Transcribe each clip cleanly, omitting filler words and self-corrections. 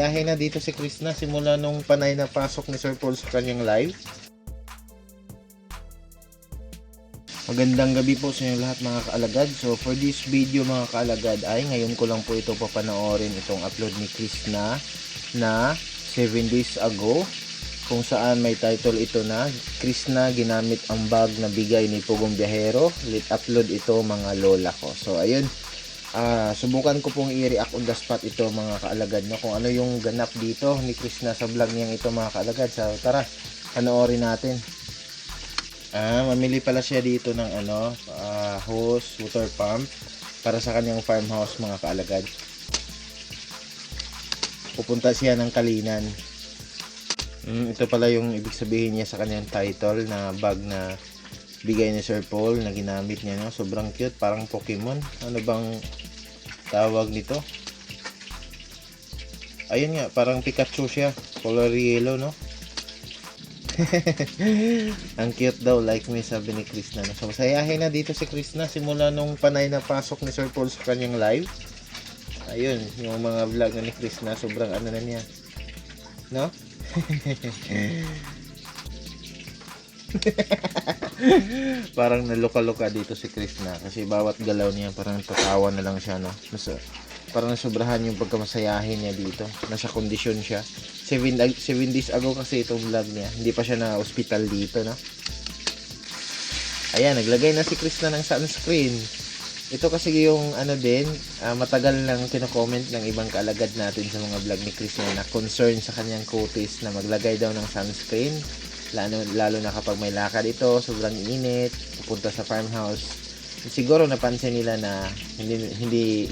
masayahin na dito si Krishna simula nung panay na pasok ni Sir Paul sa kanyang live. Magandang gabi po sa inyo lahat mga kaalagad. So for this video mga kaalagad ay ngayon ko lang po ito papanoorin itong upload ni Krishna na 7 days ago, kung saan may title ito na Krishna ginamit ang bag na bigay ni Pugong Biyahero. Upload ito mga lola ko. So ayun, subukan ko pong i-react on the spot ito mga kaalagad, no, kung ano yung ganap dito ni Krishna sa vlog niyang ito mga kaalagad. So tara, panoorin natin. Mamili pala siya dito ng hose, water pump para sa kanyang farmhouse mga kaalagad. Pupunta siya ng Kalinan. Ito pala yung ibig sabihin niya sa kanyang title na bag na bigay ni Sir Paul na ginamit niya, no? Sobrang cute, parang Pokemon. Ano bang tawag nito? Ayun nga, parang Pikachu siya, color yellow, no? Ang cute daw, like me, sabi ni Krishna. So masayahin na dito si Krishna simula nung panay na pasok ni Sir Paul sa kanyang live. Ayun, yung mga vlog na ni Krishna, sobrang ano na niya, no? Parang naluka-luka dito si Krishna kasi bawat galaw niya parang tatawa na lang siya, no? Parang nasobrahan yung pagkamasayahin niya dito. Nasa kondisyon siya. 7 days ago kasi itong vlog niya. Hindi pa siya na hospital dito, no? Ayan, naglagay na si Krishna ng sunscreen. Ito kasi yung matagal lang kino-comment ng ibang kaalagad natin sa mga vlog ni Krishna na concern sa kanyang kutis na maglagay daw ng sunscreen. Lalo na kapag may lakad ito, sobrang init, pupunta sa farmhouse. Siguro napansin nila na hindi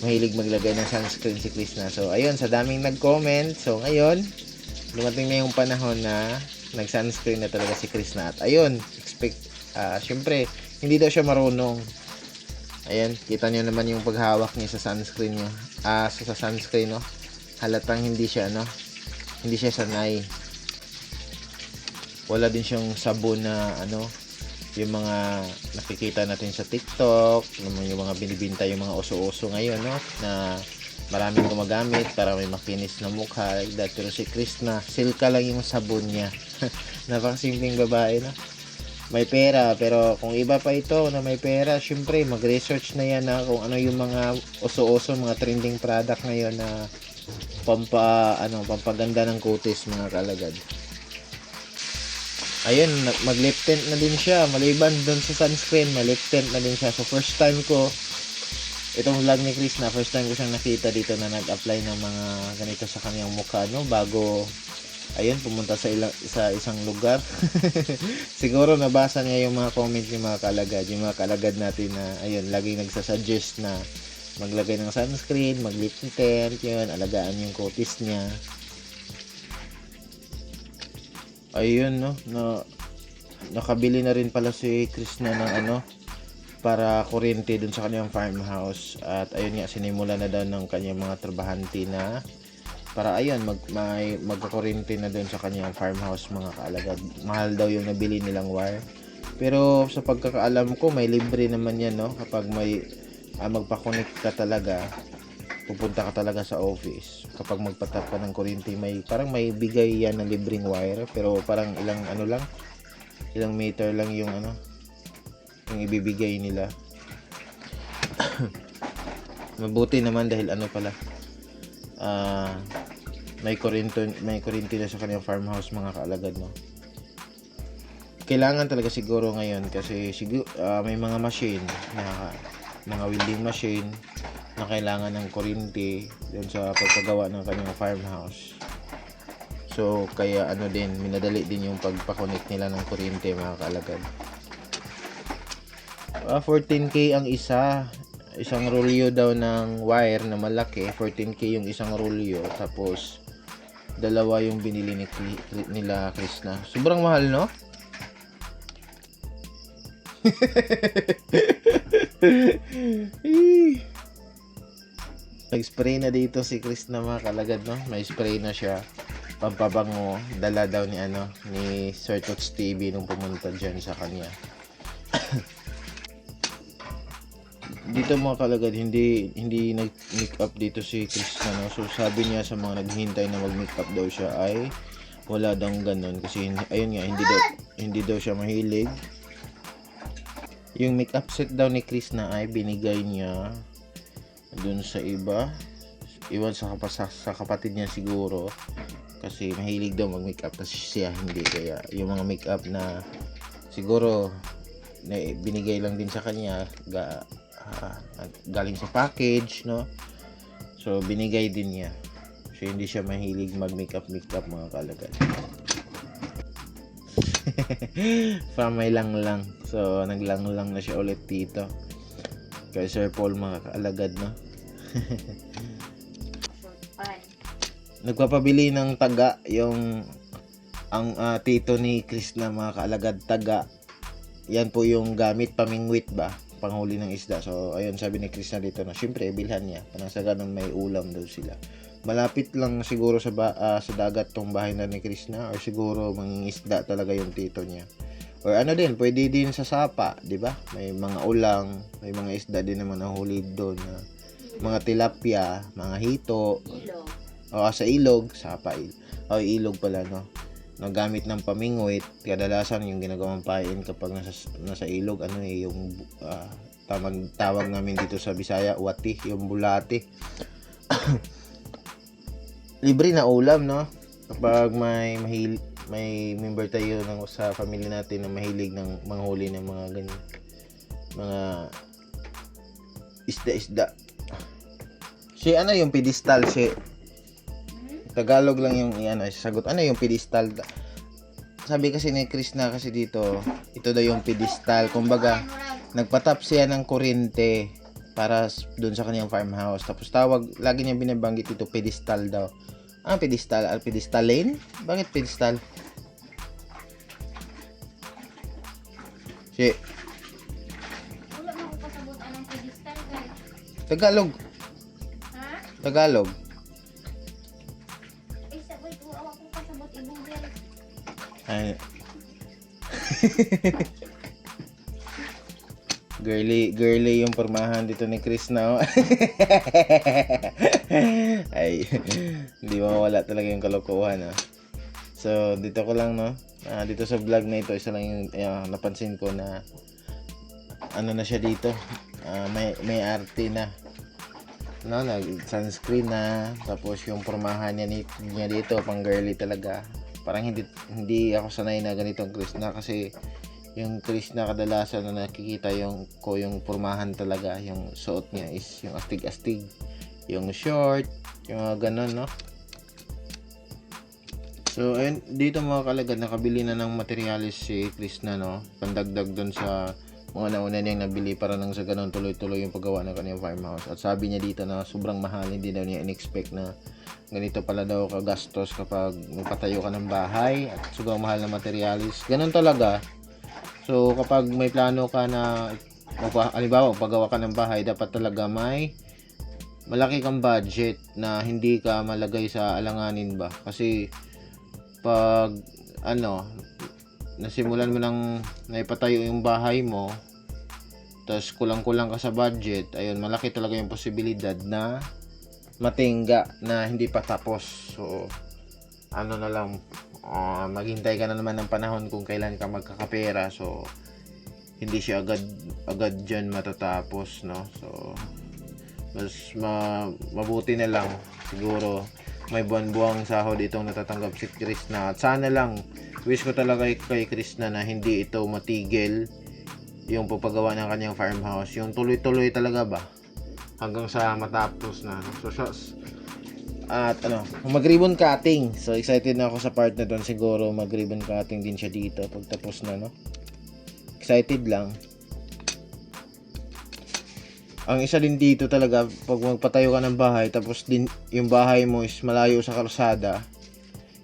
mahilig maglagay ng sunscreen si Krishna. So ayun, sa daming nag-comment, so ngayon dumating na yung panahon na nag-sunscreen na talaga si Krishna. At ayun, syempre hindi daw siya marunong. Ayan, kita nyo naman yung paghawak niya sa sunscreen niya. Sa sunscreen, no? Halatang hindi siya sanay. Wala din siyang sabon na yung mga nakikita natin sa TikTok, yung mga binibinta yung mga uso-uso ngayon, no? Na maraming gumagamit para may makinis na mukha, like that. Pero si Krishna, silka lang yung sabon niya. Napakasimpleng babae, no? May pera, pero kung iba pa ito na may pera, syempre mag-research na yan na kung ano yung mga uso-uso, mga trending product ngayon na pampaganda ng kutis mga kalagad. Ayun, mag-lip tint na din siya. Maliban doon sa sunscreen, mag-lip tint na din siya. So first time ko itong vlog ni Krishna, first time ko siyang nakita dito na nag-apply ng mga ganito sa kanyang mukha, no? Bago pumunta sa isang lugar. Siguro nabasa niya yung mga comment ng mga kalagad, yung mga kalagad natin na laging nagsasuggest na maglagay ng sunscreen, mag-lip tint, alagaan yung kutis niya. Ayun, no, nakabili na rin pala si Krishna ng para kuryente dun sa kanyang farmhouse. At ayun nga, sinimula na daw ng kanyang mga trabahante na para magkakuryente na dun sa kanyang farmhouse mga kaalagad. Mahal daw yung nabili nilang wire. Pero sa pagkakaalam ko, may libre naman yan, no? Kapag may magpa-connect ka talaga, pupunta ka talaga sa office. Kapag magpatap ka ng kuryente, parang may bigay yan na libreng wire, pero parang ilang meter lang yung ibibigay nila. Mabuti naman dahil may kuryente na sa kanyang farmhouse mga kaalagad, no. Kailangan talaga siguro ngayon kasi may mga machine na mga welding machine na kailangan ng kuryente doon sa pagpagawa ng kanyang farmhouse. So kaya minadali din yung pagpa-connect nila ng kuryente mga kaalagad. 14K ang isang rolyo daw ng wire na malaki. 14K yung isang rolyo, tapos dalawa yung binili nila Krishna. Sobrang mahal, no? Nag-spray na dito si Krishna mga kalagad, no? May spray na siya, pampabango. Dala daw ni Sir Tots TV nung pumunta dyan sa kanya. dito mga kalagad, hindi nag-make up dito si Krishna, no? So sabi niya sa mga naghihintay na mag-make up daw siya ay wala daw ganun kasi ayun nga, hindi daw siya mahilig. Yung make up set daw ni Krishna ay binigay niya dun sa iba. Iwan sa kapatid niya siguro kasi mahilig daw mag-make up kasi siya hindi, kaya yung mga make up na siguro na binigay lang din sa kanya galing sa package, no? So binigay din niya. So hindi siya mahilig mag-make up mga kalagad. Pamay lang. So naglang na siya ulit dito kay Sir Paul mga kaalagad, no? Nagpapabili ng taga ang tito ni Krishna mga kaalagad, taga. Yan po yung gamit pamingwit ba, panghuli ng isda. So ayun, sabi ni Krishna dito na syempre bilhan niya para sa ganun may ulam daw sila. Malapit lang siguro sa dagat tong bahay na ni Krishna, or siguro mangingisda talaga yung tito niya. Or ano din, pwede din sa sapa, di ba? May mga ulang, may mga isda din naman nahuli doon. Mga tilapia, mga hito. Ilog. O sa ilog, sapa. Ilog pala, no? Nagamit ng pamingwit, kadalasan yung ginagawang pain kapag nasa ilog, yung tawag namin dito sa Bisaya, wati, yung bulati. Libre na ulam, no? Kapag may member tayo sa family natin na mahilig ng manghuli ng mga ganyan, mga isda. Si ano yung pedestal, si Tagalog lang yung sagot. Ano yung pedestal? Sabi kasi ni Krishna kasi dito, ito daw yung pedestal. Kumbaga, nagpatap siya ng kuryente para doon sa kanyang farmhouse. Tapos lagi niya binabanggit ito, pedestal daw. Pedestal? Pedestalin? Bakit pedestal? Wala na ko pasabot anong pedestal guys. Tagalog. Ha? Tagalog. Wait, wala ko pasabot i-google. Ay. girly yung pormahan dito ni Krishna. Ay, hindi mawala talaga yung kalokohan, no? So, dito ko lang, no? Dito sa vlog na ito, isa lang yung napansin ko na na siya dito. May arte na. No, nag-sunscreen na. Tapos yung pormahan niya dito, pang girly talaga. Parang hindi ako sanay na ganitong Krishna kasi yung Krishna kadalasan na nakikita yung pormahan talaga, yung suot niya is yung astig-astig, yung short, yung ganun, no? So ayun, dito mga kalagad, nakabili na ng materialis si Krishna, no? Pandagdag doon sa mga nauna niyang nabili para nang sa ganun tuloy-tuloy yung paggawa ng kanyang farmhouse. At sabi niya dito na sobrang mahal, hindi daw niya in-expect na ganito pala daw kagastos kapag magpatayo ka ng bahay at sobrang mahal na materialis. Ganun talaga. So kapag may plano ka na halimbawa paggawa ka ng bahay, dapat talaga may malaki kang budget na hindi ka malagay sa alanganin ba, kasi pag nasimulan mo nang naipatayo yung bahay mo tapos kulang-kulang ka sa budget, ayun, malaki talaga yung posibilidad na matingga na hindi pa tapos. So na lang, maghintay ka na naman ng panahon kung kailan ka magkakapera. So hindi siya agad dyan matatapos, no? So mas mabuti na lang siguro may buwan-buwang sahod itong natatanggap si Krishna. At sana lang, wish ko talaga kay Krishna na hindi ito matigil yung pagpagawa ng kanyang farmhouse, yung tuloy-tuloy talaga ba hanggang sa matapos na, no? So at mag-ribbon cutting. So excited na ako sa part na doon. Siguro mag-ribbon cutting din siya dito pagtapos na, no? Excited lang. Ang isa din dito talaga, pag magpatayo ka ng bahay tapos din yung bahay mo is malayo sa kalsada,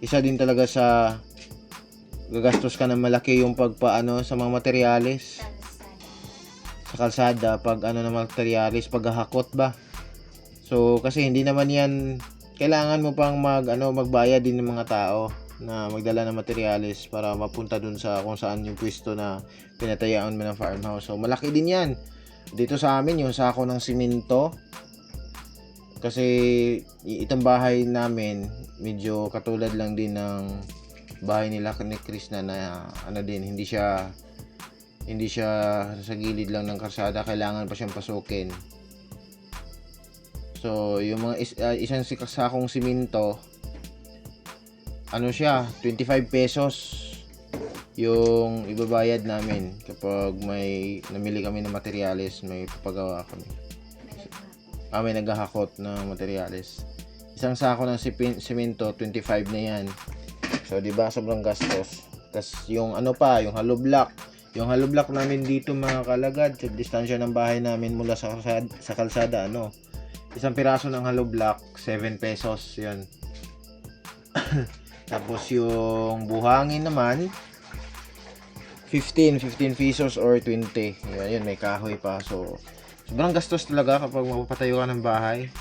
isa din talaga sa gagastos ka ng malaki yung pagpaano sa mga materyales sa kalsada, pag ng materyales, paghahakot ba. So kasi hindi naman yan, kailangan mo pang magbayad din ng mga tao na magdala ng materyales para mapunta dun sa kung saan yung pwesto na pinatayaan mo ng farmhouse. So malaki din yan. Dito sa amin, yung sako ng simento. Kasi itong bahay namin, medyo katulad lang din ng bahay nila ni Chris na ano din, hindi siya sa gilid lang ng kalsada, kailangan pa siyang pasukin. So, yung mga isang sakong simento, ano siya, 25 pesos yung ibabayad namin kapag may namili kami ng materyales, may papagawa kami. May naghahakot na materyales. Isang sako ng simento, 25 na yan. So, di ba sobrang gastos. Tapos yung ano pa, yung hollow block. Yung hollow block namin dito mga kalagad, sa distansya ng bahay namin mula sa kalsada, ano. Isang piraso ng hollow block, 7 pesos, yan. Tapos yung buhangin naman, 15 pesos or 20. Yun, may kahoy pa. So, sobrang gastos talaga kapag magpapatayo ka ng bahay.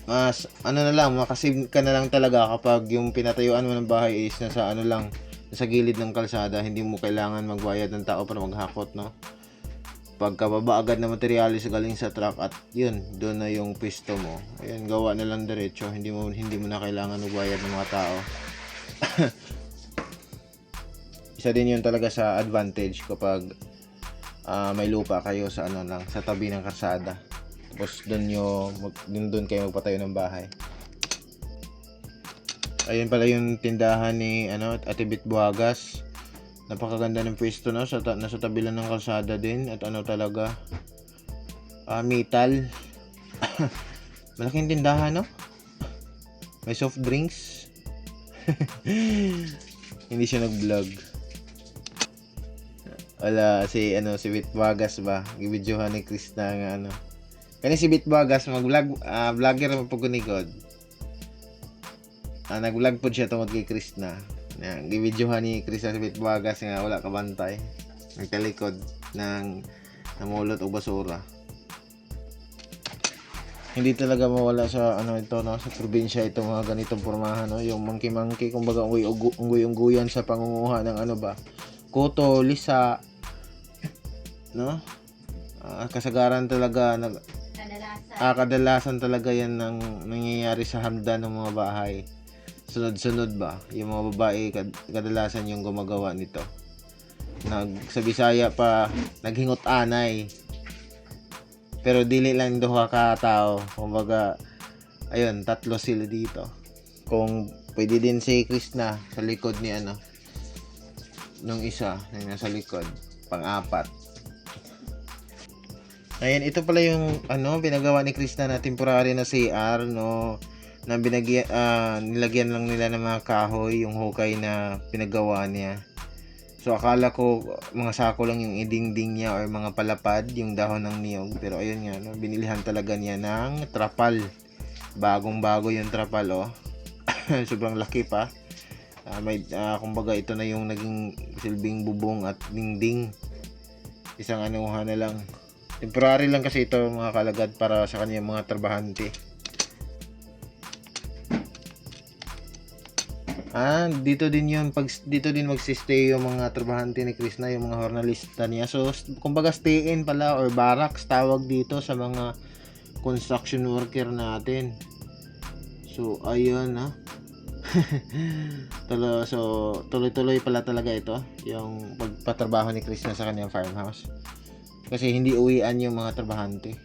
Mas, ano na lang, makasave ka na lang talaga kapag yung pinatayuan mo ng bahay is nasa ano lang, nasa gilid ng kalsada. Hindi mo kailangan magbayad ng tao para maghakot, no? Pagkababa agad na materyales galing sa truck at yun, doon na yung pisto mo. Ayan, gawa na lang diretso. Hindi mo na kailangan magbayad ng mga tao. Isa din yun talaga sa advantage kapag may lupa kayo sa ano lang, sa tabi ng kalsada. Tapos doon kayo magpatayo ng bahay. Ayun pala yung tindahan ni Ate Bit Buagas. Napakaganda ng pwesto, no? Nasa tabi lang ng kalsada din. At ano talaga, metal. Malaking tindahan, no? May soft drinks. Hindi siya nag-vlog. Wala, si Bit Buagas ba? Gibidyohan ni Chris na nga Kani si Bit Buagas mag-vlog, vlogger mo pagkunikod. Nag-vlog po siya tungod kay Chris na. Gibidyohan ni Chris na si Bit Buagas nga wala kabantay. Nagtalikod ng namulot o basura. Hindi talaga mawala sa sa probinsya itong mga ganitong pormahan, no? Yung monkey kumbaga unggoy-ungguyan sa pangunguha ng kuto, lisa, no? Kasagaran talaga kadalasan talaga yan ng nangyayari sa hamdan ng mga bahay. Sunod-sunod ba? Yung mga babae kadalasan yung gumagawa nito. Sa Bisaya pa naghingot anay. Pero dili lang duha ka tao. Kumbaga ayun, 3 sila dito. Kung pwede din si Chris na sa likod ni nung isa na nasa likod, pang-4. Ayan, ito pala yung pinagawa ni Chris na temporary na CR, no, na nilagyan lang nila ng mga kahoy, yung hukay na pinagawa niya. So akala ko mga sako lang yung idingding niya or mga palapad, yung dahon ng niyog, pero ayun nga, no, binilihan talaga niya ng trapal. Bagong-bago yung trapal, oh. Sobrang laki pa. Kumbaga ito na yung naging silbing bubong at dingding. Isang na lang. Temporary lang kasi ito mga kalagad para sa kanyang mga trabahante. Dito din magsistay yung mga trabahante ni Chris na, yung mga journalista niya. So kumbaga stay in pala or barracks tawag dito sa mga construction worker natin. So ayun, so tuloy-tuloy pala talaga ito yung pagpatrabaho ni Chris na sa kanyang farmhouse. Kasi hindi uwian yung mga trabahante.